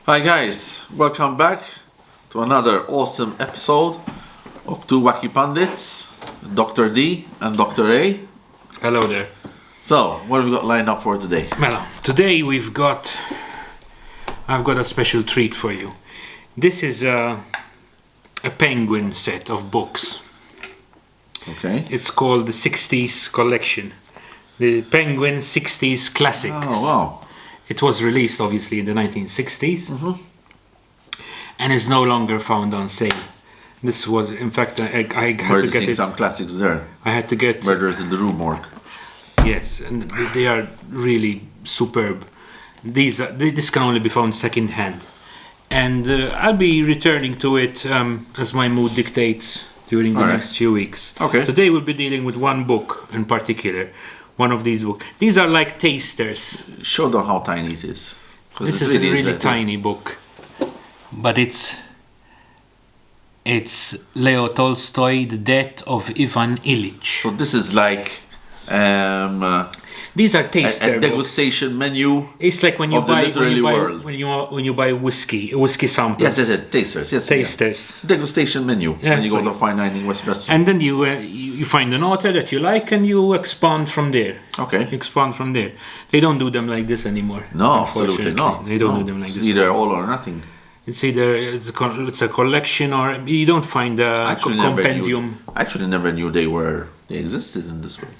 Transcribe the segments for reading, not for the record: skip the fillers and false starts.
Hi guys, welcome back to another awesome episode of Two Wacky Pundits, Dr. D and Dr. A. Hello there. So, what have we got lined up for today? Well, today I've got a special treat for you. This is a Penguin set of books. Okay. It's called the 60s Collection. The Penguin 60s Classics. Oh, wow. It was released obviously in the 1960s and is no longer found on sale. This was, in fact, I had to get it. Some classics there. I had to get. Murders in the Rue Morgue. Yes, and they are really superb. This can only be found second hand, and I'll be returning to it as my mood dictates during the next few weeks. Okay. Today we'll be dealing with one book in particular. One of these books. These are like tasters. Show them how tiny it is. This is a really tiny book, but it's Leo Tolstoy, The Death of Ivan Ilyich. So this is like These are taster a degustation menu. It's like when you of the buy literary world. when you buy whiskey samples. Yes, tasters. Yes, Tasters. Yeah. Degustation menu. Yeah, when you go to a fine dining restaurant. And then you find an author that you like and you expand from there. Okay. Expand from there. They don't do them like this anymore. No, absolutely not. They don't do them like It's this. either all or nothing. It's either it's a collection or you don't find a compendium. I actually never knew they existed in this way.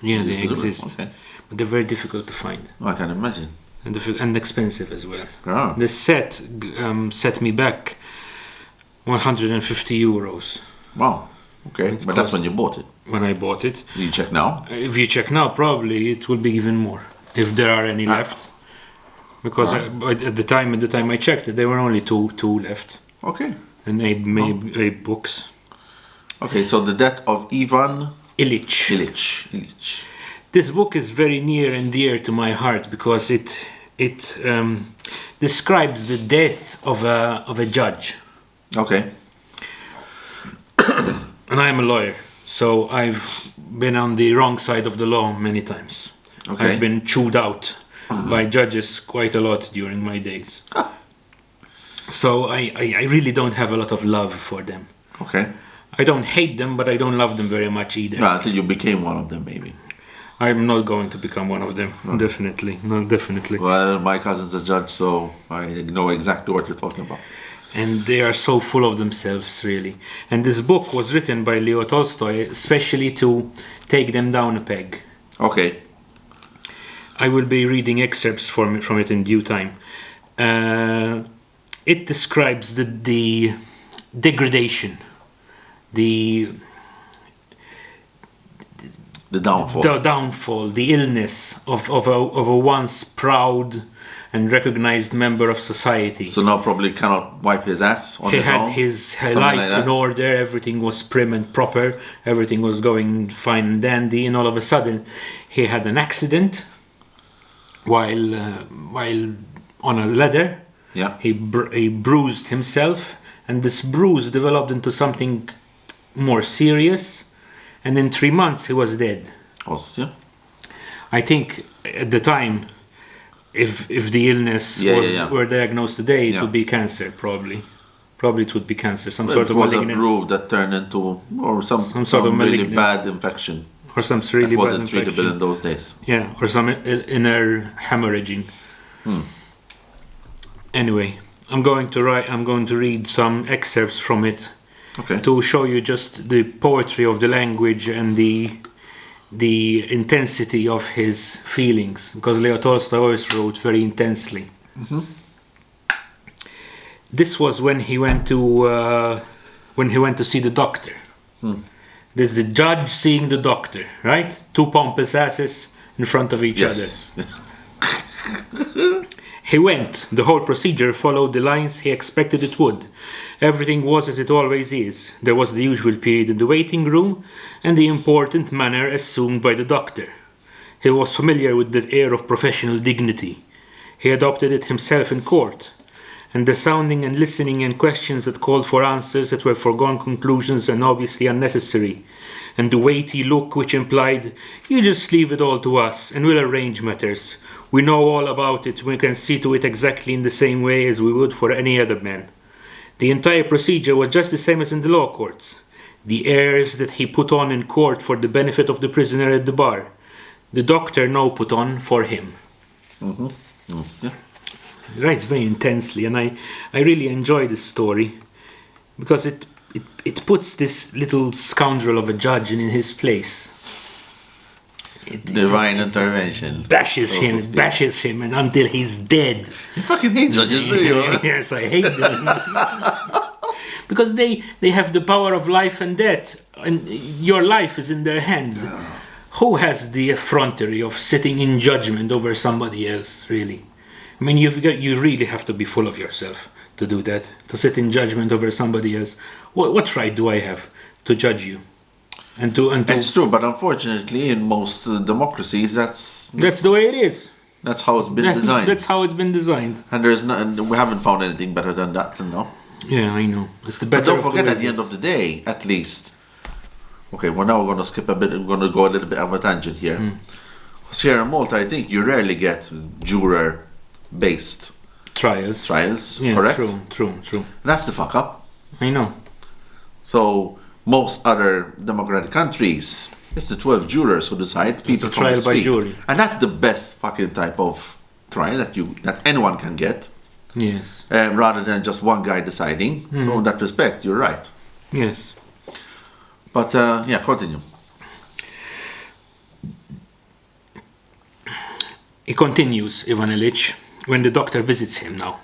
Yeah, they exist. Okay. But they're very difficult to find. Oh, I can imagine. And expensive as well. Ah. The set set me back 150 euros. Wow. Okay, but that's when you bought it. When I bought it. You check now? If you check now, probably it will be even more, if there are any left. Because at the time I checked it, there were only two left. Okay. And eight books. Okay, so The Death of Ivan Ilyich. Ilyich. This book is very near and dear to my heart because it describes the death of a judge. Okay. And I'm a lawyer, so I've been on the wrong side of the law many times. Okay. I've been chewed out by judges quite a lot during my days. So I really don't have a lot of love for them. Okay. I don't hate them, but I don't love them very much either. No, until you became one of them, maybe. I'm not going to become one of them. No. Definitely. Well, my cousin's a judge, so I know exactly what you're talking about. And they are so full of themselves, really. And this book was written by Leo Tolstoy, especially to take them down a peg. Okay. I will be reading excerpts from it in due time. It describes the degradation, the downfall, the illness of a once proud and recognized member of society. So now probably cannot wipe his ass on his own? He had his life in order, everything was prim and proper, everything was going fine and dandy, and all of a sudden he had an accident while on a ladder. Yeah. He bruised himself, and this bruise developed into something more serious, and in 3 months he was dead. Ostia. I think at the time, if the illness were diagnosed today, it would be cancer, probably. Probably it would be cancer, some sort of malignant. It was a bruise that turned into, or some sort of really bad infection. Or some really bad infection. Wasn't treatable in those days. Yeah, or some inner hemorrhaging. Anyway, I'm going to read some excerpts from it. Okay. To show you just the poetry of the language and the intensity of his feelings, because Leo Tolstoy always wrote very intensely. This was when he went to see the doctor. This is the judge seeing the doctor, right? Two pompous asses in front of each other. He went. The whole procedure followed the lines he expected it would. Everything was as it always is. There was the usual period in the waiting room and the important manner assumed by the doctor. He was familiar with the air of professional dignity. He adopted it himself in court. And the sounding and listening and questions that called for answers that were foregone conclusions and obviously unnecessary. And the weighty look which implied, "You just leave it all to us and we'll arrange matters. We know all about it. We can see to it exactly in the same way as we would for any other man. The entire procedure was just the same as in the law courts. The airs that he put on in court for the benefit of the prisoner at the bar, the doctor now put on for him. Mm-hmm. Yes, yeah. He writes very intensely, and I really enjoy this story because it puts this little scoundrel of a judge in his place. Divine intervention. Bashes him and until he's dead. You fucking hate judges, do you? Yes, I hate them. Because they have the power of life and death, and your life is in their hands. Who has the effrontery of sitting in judgment over somebody else, really? I mean, you really have to be full of yourself to do that, to sit in judgment over somebody else. What right do I have to judge you? And to It's true, but unfortunately, in most democracies, that's the way it is. That's how it's been designed. That's how it's been designed. And we haven't found anything better than that, no. Yeah, I know. It's the better. But don't forget, at the end of the day, at least. Okay, well now we're going to skip a bit. We're going to go a little bit of a tangent here. Because here in Malta, I think you rarely get juror-based trials. Yeah, correct? True. And that's the fuck up. I know. So most other democratic countries, it's the 12 jurors who decide. People it's a trial by jury. And that's the best fucking type of trial that anyone can get. Yes. Rather than just one guy deciding. So in that respect, you're right. Yes. But continue. He continues, Ivan Ilyich, when the doctor visits him now.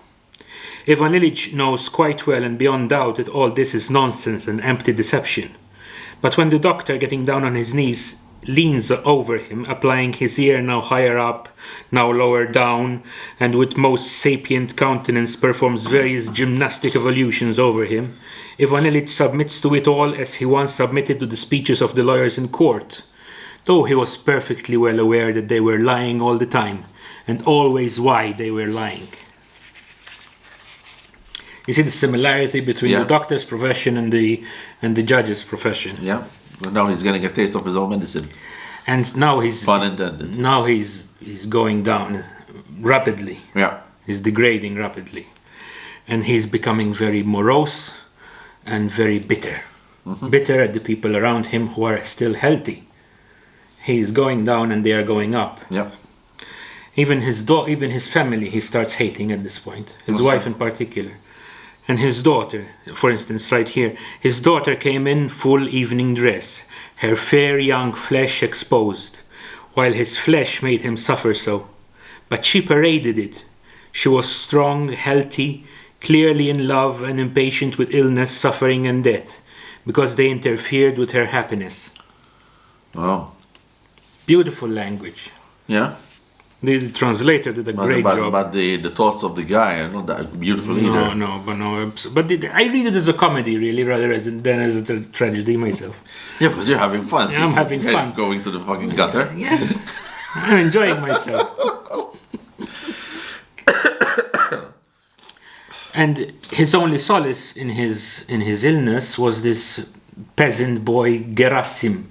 Ivan Ilyich knows quite well and beyond doubt that all this is nonsense and empty deception. But when the doctor, getting down on his knees, leans over him, applying his ear now higher up, now lower down, and with most sapient countenance performs various gymnastic evolutions over him, Ivan Ilyich submits to it all as he once submitted to the speeches of the lawyers in court, though he was perfectly well aware that they were lying all the time, and always why they were lying. You see the similarity between the doctor's profession and the judge's profession. Yeah. Well, now he's getting a taste of his own medicine. And now he's pun intended. Now he's going down rapidly. Yeah. He's degrading rapidly. And he's becoming very morose and very bitter. Bitter at the people around him who are still healthy. He's going down and they are going up. Yeah. Even his family he starts hating at this point. His wife in particular. And his daughter, for instance, right here, his daughter came in full evening dress, her fair young flesh exposed, while his flesh made him suffer so. But she paraded it. She was strong, healthy, clearly in love and impatient with illness, suffering and death, because they interfered with her happiness. Oh. Beautiful language. Yeah. The translator did a great job. But the thoughts of the guy are not that beautiful either. But I read it as a comedy, really, rather than as a tragedy myself. Yeah, because you're having fun. I'm having fun. Going to the fucking gutter. Yes. I'm enjoying myself. And his only solace in his illness was this peasant boy Gerasim,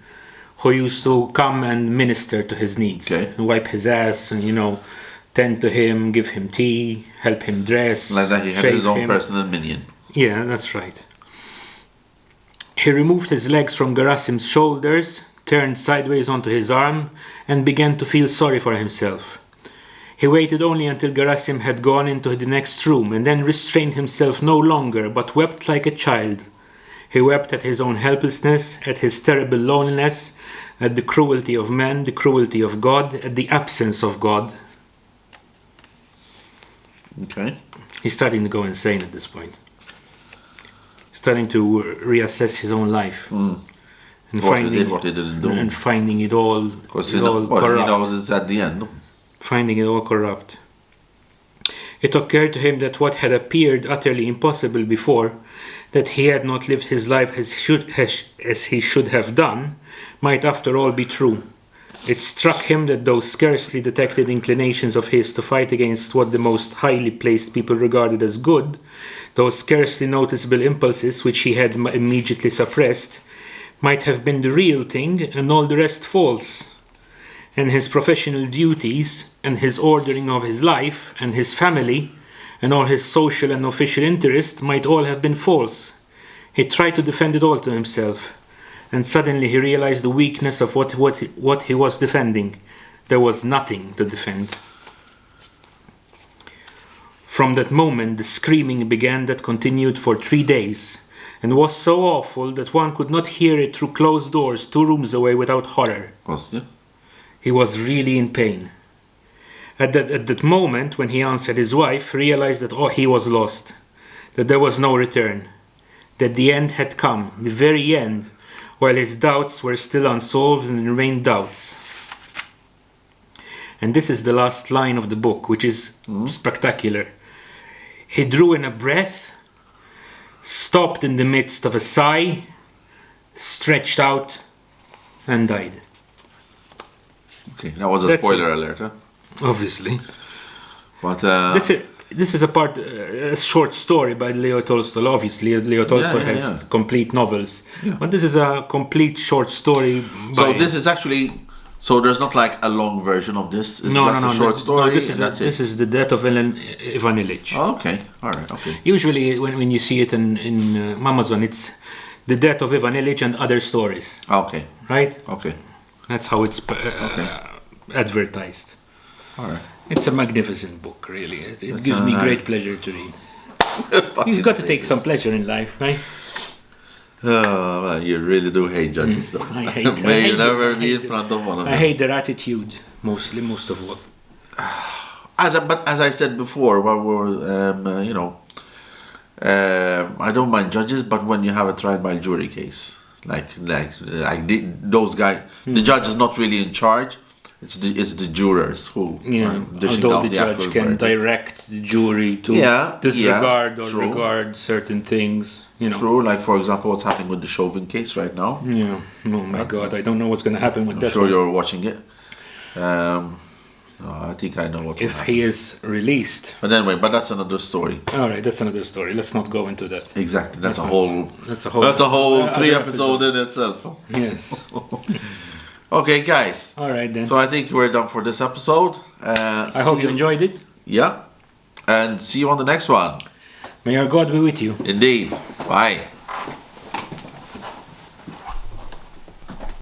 who used to come and minister to his needs, and wipe his ass, and tend to him, give him tea, help him dress, like that he had his own personal minion. Yeah, that's right. He removed his legs from Gerasim's shoulders, turned sideways onto his arm, and began to feel sorry for himself. He waited only until Gerasim had gone into the next room, and then restrained himself no longer, but wept like a child. He wept at his own helplessness, at his terrible loneliness, at the cruelty of man, the cruelty of God, at the absence of God. Okay. He's starting to go insane at this point. Starting to reassess his own life. And what he didn't do. And finding it all corrupt. He knows it's at the end. Finding it all corrupt. It occurred to him that what had appeared utterly impossible before, that he had not lived his life as he should have done, might after all be true. It struck him that those scarcely detected inclinations of his to fight against what the most highly placed people regarded as good, those scarcely noticeable impulses which he had immediately suppressed, might have been the real thing and all the rest false. and his professional duties, and his ordering of his life, and his family, and all his social and official interests might all have been false. He tried to defend it all to himself, and suddenly he realized the weakness of what he was defending. There was nothing to defend. From that moment, the screaming began that continued for 3 days, and was so awful that one could not hear it through closed doors 2 rooms away without horror. He was really in pain. At that moment, when he answered his wife, realized that he was lost, that there was no return, that the end had come, the very end, while his doubts were still unsolved and remained doubts. And this is the last line of the book, which is spectacular. He drew in a breath, stopped in the midst of a sigh, stretched out, and died. Okay, that was a spoiler alert, huh? Obviously. But this is a short story by Leo Tolstoy. Obviously, Leo Tolstoy has complete novels, but this is a complete short story. So this is actually. So there's not like a long version of this. It's just a short story. This is the death of Ivan Ilyich. Oh, okay, all right, okay. Usually, when you see it in Amazon, it's the death of Ivan Ilyich and other stories. Okay. Right. Okay. That's how it's advertised. All right. It's a magnificent book, really. It gives me great pleasure to read. You've got to take some pleasure in life, right? Oh, well, you really do hate judges, though. I hate. May you never be in front of one of them. I hate their attitude, most of all. As I said before, while we were, I don't mind judges, but when you have a trial by jury case, those guys, the judge is not really in charge. It's the jurors who are dishing although out the judge can direct the jury to disregard or regard certain things. True, like for example, what's happening with the Chauvin case right now. Yeah. Oh my God, I don't know what's going to happen with that. I'm sure you're watching it. I think I know what. If he is released. But anyway, that's another story. All right, that's another story. Let's not go into that. Exactly, that's a whole 3 episode in itself. Yes. Okay, guys. All right then. So I think we're done for this episode. I hope you enjoyed it. Yeah. And see you on the next one. May our God be with you. Indeed. Bye.